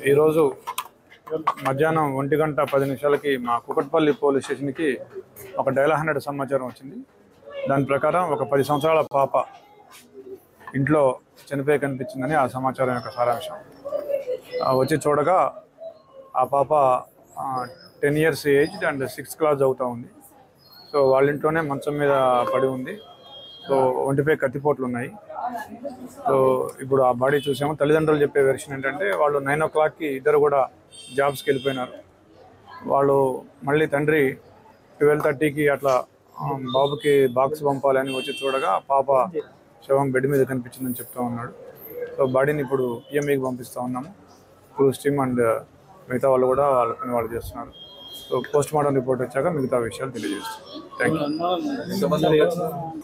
ఈరోజు మధ్యాహ్నం 1:10 మా కుకట్పల్లి పోలీస్ స్టేషన్కి ఒక డైల్ 100 సమాచారం వచ్చింది. దాని ప్రకారం ఒక 10 సంవత్సరాల పాప ఇంట్లో చనిపోయి కనిపించిందని ఆ సమాచారం యొక్క సారాంశం. వచ్చి చూడగా ఆ పాప 10 years age and 6th class చదువుతూ ఉంది. సో వాళ్ళ ఇంట్లోనే మంచం మీద పడి ఉంది. సో ఒంటిపై కత్తిపోట్లు ఉన్నాయి. సో ఇప్పుడు ఆ బాడీ చూసాము. తల్లిదండ్రులు చెప్పే వెర్షన్ ఏంటంటే వాళ్ళు 9 o'clockకి ఇద్దరు కూడా జాబ్స్కి వెళ్ళిపోయినారు. వాళ్ళు మళ్ళీ తండ్రి 12:30కి అట్లా బాబుకి బాక్స్ పంపాలని వచ్చి చూడగా పాప శవం బెడ్ మీద కనిపించిందని చెప్తూ ఉన్నాడు. సో బాడీని ఇప్పుడు పిఎంఈకి పంపిస్తూ ఉన్నాము. క్రూజ్ టీమ్ అండ్ మిగతా వాళ్ళు కూడా వాళ్ళ పని వాళ్ళు చేస్తున్నారు. సో పోస్ట్ మార్టం రిపోర్ట్ వచ్చాక మిగతా విషయాలు తెలియజేస్తాం. Thank you.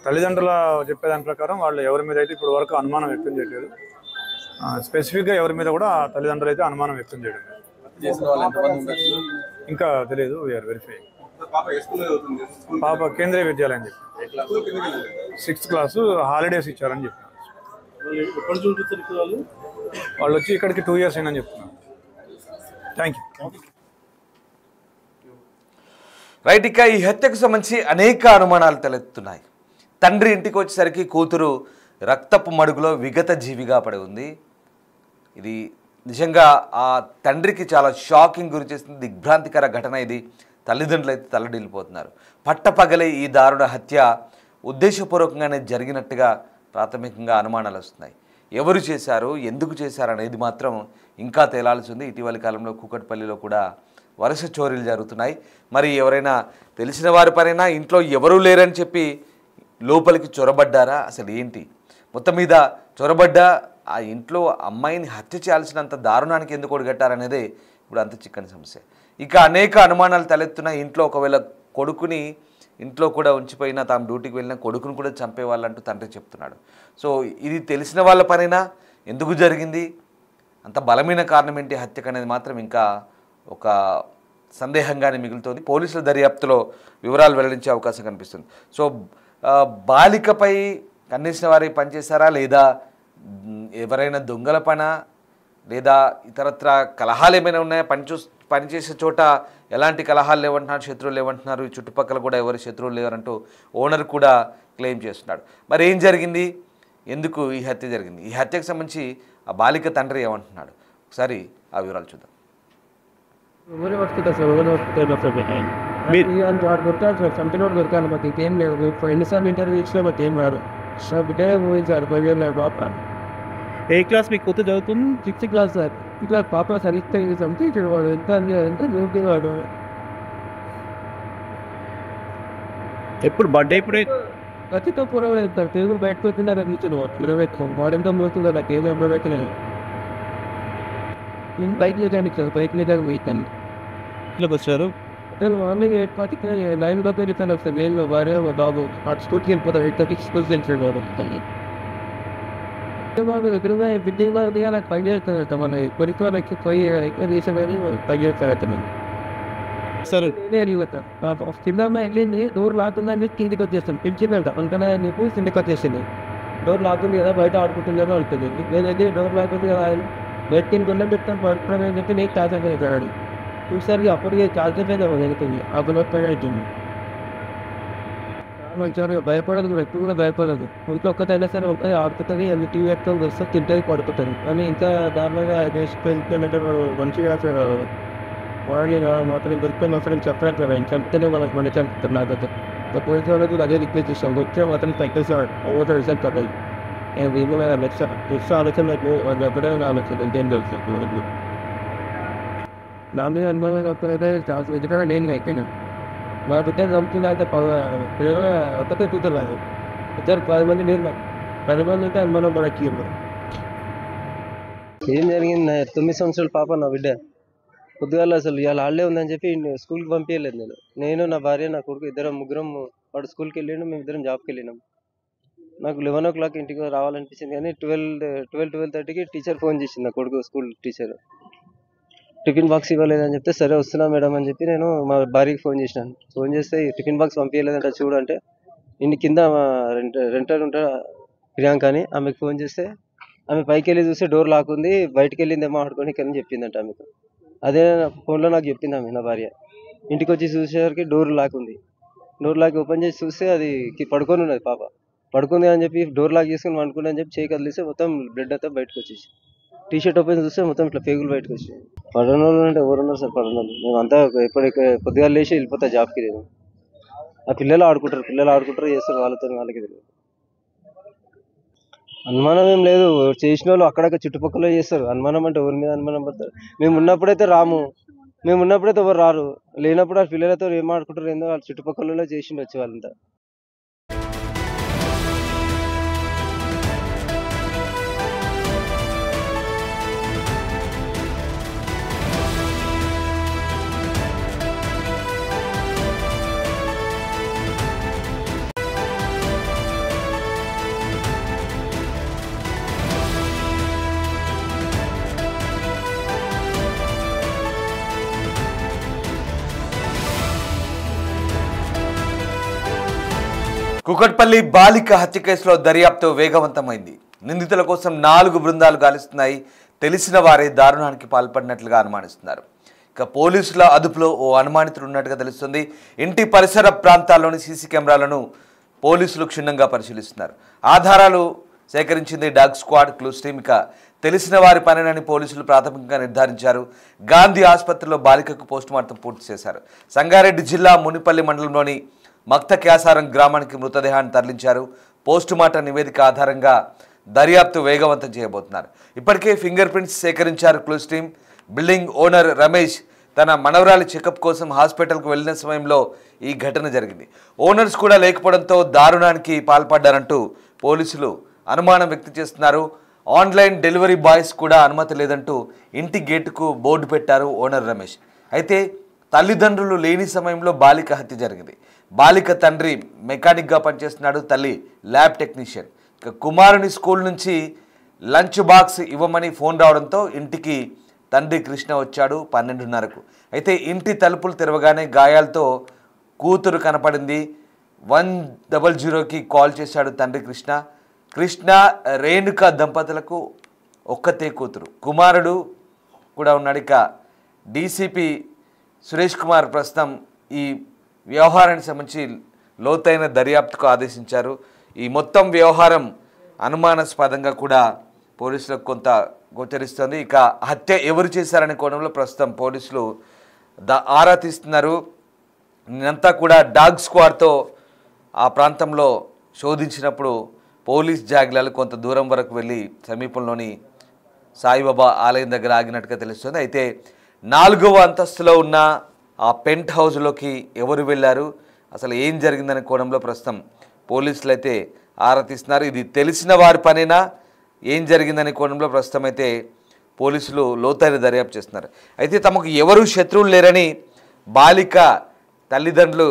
తల్లిదండ్రుల చెప్పేదాని ప్రకారం వాళ్ళు ఎవరి మీద అయితే ఇప్పుడు వరకు అనుమానం వ్యక్తం చేయలేదు. స్పెసిఫిక్గా ఎవరి మీద కూడా తల్లిదండ్రులు అయితే అనుమానం వ్యక్తం చేయడం ఇంకా తెలియదు. VR verify. పాప కేంద్రీయ విద్యాలయం చెప్పి 6th క్లాసు హాలిడేస్ ఇచ్చారని చెప్పినారు. వాళ్ళు వచ్చి ఇక్కడికి 2 years అయినని చెప్తున్నారు. Thank you. రైట్. ఇక ఈ హత్యకు సంబంధించి అనేక అనుమానాలు తలెత్తున్నాయి. తండ్రి ఇంటికి వచ్చేసరికి కూతురు రక్తపు మడుగులో విగత జీవిగా పడి ఉంది. ఇది నిజంగా ఆ తండ్రికి చాలా షాకింగ్ గురి చేస్తుంది. దిగ్భ్రాంతికర ఘటన ఇది. తల్లిదండ్రులు అయితే తల్లడిల్లిపోతున్నారు. పట్టపగలే ఈ దారుణ హత్య ఉద్దేశపూర్వకంగానే జరిగినట్టుగా ప్రాథమికంగా అనుమానాలు వస్తున్నాయి. ఎవరు చేశారు, ఎందుకు చేశారు అనేది మాత్రం ఇంకా తేలాల్సి ఉంది. ఇటీవలి కాలంలో కూకట్పల్లిలో కూడా వరుస చోరీలు జరుగుతున్నాయి. మరి ఎవరైనా తెలిసిన వారి పరైనా ఇంట్లో ఎవరూ లేరని చెప్పి లోపలికి చొరబడ్డారా, అసలు ఏంటి? మొత్తం మీద చొరబడ్డ ఆ ఇంట్లో అమ్మాయిని హత్య చేయాల్సినంత దారుణానికి ఎందుకు ఒడిగట్టారనేదే ఇప్పుడు అంత చిక్కని సమస్య. ఇక అనేక అనుమానాలు తలెత్తున్నాయి. ఇంట్లో ఒకవేళ కొడుకుని ఇంట్లో కూడా ఉంచిపోయినా తాము డ్యూటీకి వెళ్ళిన కొడుకును కూడా చంపేవాళ్ళంటూ తండ్రి చెప్తున్నాడు. సో ఇది తెలిసిన వాళ్ళ పనైనా ఎందుకు జరిగింది, అంత బలమైన కారణం ఏంటి హత్యకు అనేది మాత్రం ఇంకా ఒక సందేహంగానే మిగులుతోంది. పోలీసుల దర్యాప్తులో వివరాలు వెల్లడించే అవకాశం కనిపిస్తుంది. సో బాలికపై కన్నేసిన వారి పనిచేశారా, లేదా ఎవరైనా దొంగల పనా, లేదా ఇతరత్ర కలహాలు ఏమైనా ఉన్నాయా? పనిచేసే చోట ఎలాంటి కలహాలు లేవంటున్నారు, శత్రువులు లేవంటున్నారు. ఈ చుట్టుపక్కల కూడా ఎవరి శత్రువులు లేవరంటూ ఓనర్ కూడా క్లెయిమ్ చేస్తున్నాడు. మరి ఏం జరిగింది, ఎందుకు ఈ హత్య జరిగింది, ఈ హత్యకు సంబంధించి ఆ బాలిక తండ్రి ఏమంటున్నాడు, ఒకసారి ఆ వివరాలు చూద్దాం. ఇంటర్వ్యూ ఇచ్చినా బట్ ఏం రాదు. సో బిడ్డ ఊహించారు 5 years పాప. ఏ క్లాస్ మీకు కొత్త చదువుతుంది? 6th class sir. ఇట్లా పాప సరిగ్గా సంథింగ్ ఇక్కడ వాడు ఎంత వాడు ఎప్పుడు బర్త్డే ఇప్పుడే ఖచ్చితంగా పూర్వ వెళ్తారు. తెలుగు బయటకు వచ్చిందా కూర్చొని ఇరవెత్తాం వాడెంతో మోస్తుందో నాకు ఏదో పెట్టలేదు. నేను బైక్ లేదాను, బైక్ లేదని పోయితాను. ఇట్లోకి వచ్చారు మార్నింగ్ 8:40 9 వెళ్తాను. వస్తాను నేను భార్య బాబు అటు స్కూల్కి వెళ్ళిపోతాను. 8:30 ఎదురుగా బిల్డింగ్ దిగా నాకు పని చేస్తాను. మన కొరికోలకి పోయి ఎక్కువ తీసేమని పని చేస్తాను. సరే వెళ్ళిపోతాను. కింద వెళ్ళింది డోర్ లాక్తుందని కిందికి వచ్చేస్తాను. పిలిచి వెళ్తాను అందుకనే నీకు కిందికి వచ్చేసింది. డోర్ లాక్తుంది కదా, బయట ఆడుకుంటుందని అవుతుంది. నేనైతే డోర్ లాక్తుంది కదా బయట కింద పెడతాను పడుతున్నాను చెప్పి నీకు తాత వెళ్ళాడు. చూసరికి అప్పటికే చాలాసేపు వెళ్తుంది. అప్పుడు అవుతుంది. మంచిగా భయపడదు కూడా, ఎప్పుడు కూడా భయపడదు. ఇంట్లో ఒక్కటైనా సరే ఒక్కటే ఆడుతుంది, అది టీవీ పెట్టుకొని వస్తే తింటుంది పడుతుంది. కానీ ఇంకా దారుణంగా వేసిపోయిందంటే మంచిగా వాడి మాత్రం దొరికిపోయిన అవసరం చెప్పలేదు కదా. చెప్తేనే వాళ్ళకి మళ్ళీ చెప్తారు. నాకైతే పోలీసు వాళ్ళకి అదే రిక్వెస్ట్ చేస్తాం. వచ్చే మాత్రం తగ్గిస్తారు. ఓటర్ రిజల్ట్ పడ్డాయి. వీళ్ళు లక్ష ఆలోచన వాళ్ళు ఎప్పుడే ఆలోచన ఇంకేం తెలుసు. నా మీద అనుభవం అయితే చాలా ఎదురుగా నేను అయిపోయినా. మా బిడ్డ చంపుతుందంటే ఒక్కటే కూతురు ఇద్దరు 10 మంది నేను 10 మంది ఉంటే అనుమానం మనకి. ఏం జరిగింది? 9 సంవత్సరాల పాప నా బిడ్డ. పొద్దుగాల అసలు ఇవాళ హాలిడే ఉందని చెప్పి స్కూల్కి పంపించలేదు. నేను నా భార్య నా కొడుకు ముగ్గురం వాడు స్కూల్కి వెళ్ళిండు, మేము ఇద్దరం జాబ్కి వెళ్ళినాం. నాకు 11 o'clock ఇంటికి రావాలనిపించింది. కానీ 12:30కి టీచర్ ఫోన్ చేసింది. నా కొడుకు స్కూల్ టీచర్ టిఫిన్ బాక్స్ ఇవ్వలేదని చెప్తే సరే వస్తున్నా మేడం అని చెప్పి నేను మా భార్యకి ఫోన్ చేసినాను. ఫోన్ చేస్తే టిఫిన్ బాక్స్ పంపించలేదంట చూడంటే ఇంటి కింద రెంటర్ ఉంటా ప్రియాంక అని ఆమెకు ఫోన్ చేస్తే ఆమె పైకి వెళ్ళి చూస్తే డోర్ లాక్ ఉంది, బయటికి వెళ్ళిందేమో ఆడుకోనికి అని చెప్పిందంట ఆమెకు. అదే ఫోన్లో నాకు చెప్పింది ఆమె, నా భార్య. ఇంటికి వచ్చి చూసేసరికి డోర్ లాక్ ఉంది. డోర్ లాక్ ఓపెన్ చేసి చూస్తే అది పడుకొని ఉన్నది పాప. పడుకుంది అని చెప్పి డోర్ లాక్ చేసుకుని వండుకుంది అని చెప్పి చేయి కదిలిస్తే మొత్తం బ్లడ్ అంతా బయటకు వచ్చేసి, టీ షర్ట్ ఓపెన్ చూస్తే మొత్తం ఇట్లా పేగులు బయటకు వచ్చాయి. పడనోళ్ళు అంటే ఎవరున్నారు సార్ పడనోళ్ళు? మేమంతా పొద్దుగా లేచి వెళ్ళిపోతా జాబ్కి. నేను ఆ పిల్లలు ఆడుకుంటారు చేస్తారు, వాళ్ళకి తెలియదు. అనుమానం ఏం లేదు, చేసిన వాళ్ళు అక్కడక్కడ చుట్టుపక్కల చేస్తారు. అనుమానం అంటే ఎవరి మీద అనుమానం పడతారు? మేము ఉన్నప్పుడైతే రాము, మేము ఉన్నప్పుడైతే ఎవరు రారు, లేనప్పుడు ఆ పిల్లలతో ఏం ఆడుకుంటారు ఏందో వాళ్ళ చుట్టుపక్కల చేసిండొచ్చు వాళ్ళంతా. కుకట్పల్లి బాలిక హత్య కేసులో దర్యాప్తు వేగవంతమైంది. నిందితుల కోసం 4 బృందాలు గాలిస్తున్నాయి. తెలిసిన వారే దారుణానికి పాల్పడినట్లుగా అనుమానిస్తున్నారు. ఇక పోలీసుల అదుపులో ఓ అనుమానితుడు ఉన్నట్టుగా తెలుస్తుంది. ఇంటి పరిసర ప్రాంతాల్లోని సీసీ కెమెరాలను పోలీసులు క్షుణ్ణంగా పరిశీలిస్తున్నారు. ఆధారాలు సేకరించింది డాగ్ స్క్వాడ్ క్లూస్ టీమ్. ఇక తెలిసిన వారి పనేనని పోలీసులు ప్రాథమికంగా నిర్ధారించారు. గాంధీ ఆసుపత్రిలో బాలికకు పోస్టుమార్టం పూర్తి చేశారు. సంగారెడ్డి జిల్లా మునిపల్లి మండలంలోని మక్త క్యాసారం గ్రామానికి మృతదేహాన్ని తరలించారు. పోస్టుమార్టం నివేదిక ఆధారంగా దర్యాప్తు వేగవంతం చేయబోతున్నారు. ఇప్పటికే ఫింగర్ ప్రింట్స్ సేకరించారు clues team. Building owner Ramesh తన మనవరాలి చెకప్ కోసం హాస్పిటల్కు వెళ్లిన సమయంలో ఈ ఘటన జరిగింది. ఓనర్స్ కూడా లేకపోవడంతో దారుణానికి పాల్పడ్డారంటూ పోలీసులు అనుమానం వ్యక్తం చేస్తున్నారు. ఆన్లైన్ డెలివరీ బాయ్స్ కూడా అనుమతి లేదంటూ ఇంటి గేటుకు బోర్డు పెట్టారు ఓనర్ రమేష్. అయితే తల్లిదండ్రులు లేని సమయంలో బాలిక హత్య జరిగింది. బాలిక తండ్రి మెకానిక్గా పనిచేస్తున్నాడు, తల్లి ల్యాబ్ టెక్నీషియన్. ఇక కుమారుని స్కూల్ నుంచి లంచ్ బాక్స్ ఇవ్వమని ఫోన్ రావడంతో ఇంటికి తండ్రి కృష్ణ వచ్చాడు 12:30కు. అయితే ఇంటి తలుపులు తెరవగానే గాయాలతో కూతురు కనపడింది. 100కి కాల్ చేశాడు తండ్రి కృష్ణ రేణుక దంపతులకు ఒక్కతే కూతురు, కుమారుడు కూడా ఉన్నాడు. ఇక డీసీపీ సురేష్ కుమార్ ప్రస్తుతం ఈ వ్యవహారానికి సంబంధించి లోతైన దర్యాప్తుకు ఆదేశించారు. ఈ మొత్తం వ్యవహారం అనుమానాస్పదంగా కూడా పోలీసులకు కొంత గోచరిస్తుంది. ఇక హత్య ఎవరు చేశారనే కోణంలో ప్రస్తుతం పోలీసులు ఆరా తీస్తున్నారు. నిన్నంతా కూడా డాగ్ స్క్వాడ్తో ఆ ప్రాంతంలో శోధించినప్పుడు పోలీస్ జాగ్లాలు కొంత దూరం వరకు వెళ్ళి సమీపంలోని సాయిబాబా ఆలయం దగ్గర ఆగినట్టుగా తెలుస్తుంది. అయితే 4వ అంతస్తులో ఉన్న ఆ పెంట్ హౌస్లోకి ఎవరు వెళ్ళారు, అసలు ఏం జరిగిందనే కోణంలో ప్రస్తుతం పోలీసులు అయితే ఆరా తీస్తున్నారు. ఇది తెలిసిన వారి పనేనా, ఏం జరిగిందనే కోణంలో ప్రస్తుతం అయితే పోలీసులు లోతైన దర్యాప్తు చేస్తున్నారు. అయితే తమకు ఎవరు శత్రువులు లేరని బాలిక తల్లిదండ్రులు